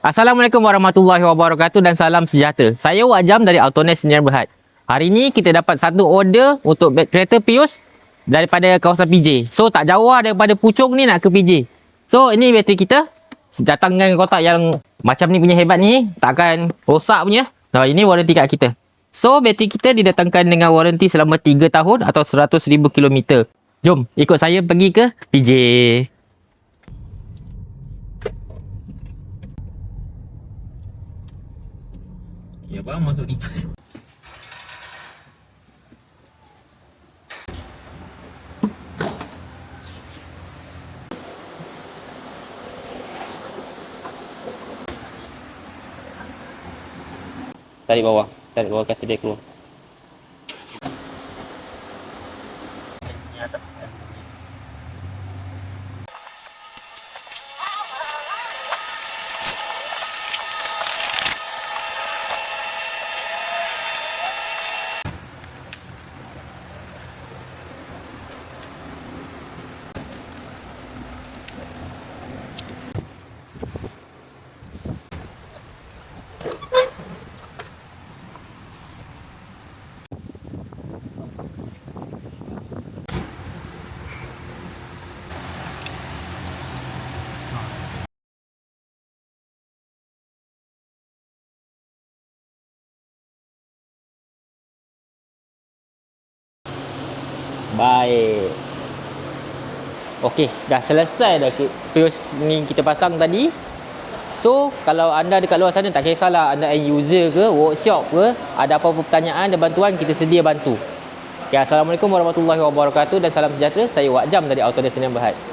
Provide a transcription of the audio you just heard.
Assalamualaikum warahmatullahi wabarakatuh dan salam sejahtera. Saya Wak Jam dari Autonet Sdn Bhd. Hari ini kita dapat satu order untuk kereta Prius daripada kawasan PJ. So tak jauh daripada Puchong ni nak ke PJ. So ini bateri kita. Datang dengan kotak yang macam ni punya hebat ni, takkan rosak punya. Nah, ini waranti kat kita. So bateri kita didatangkan dengan waranti selama 3 tahun atau 100,000 km. Jom ikut saya pergi ke PJ. Ya bang, masuk reverse. Tarik bawah kasih dia keluar. Baik. Okey, dah selesai dah Prius ni kita pasang tadi. So, kalau anda dekat luar sana tak kisahlah anda end user ke, workshop ke, ada apa-apa pertanyaan dan bantuan, kita sedia bantu. Okay, Assalamualaikum warahmatullahi wabarakatuh dan salam sejahtera. Saya Wak Jam dari Autonet Sdn Bhd.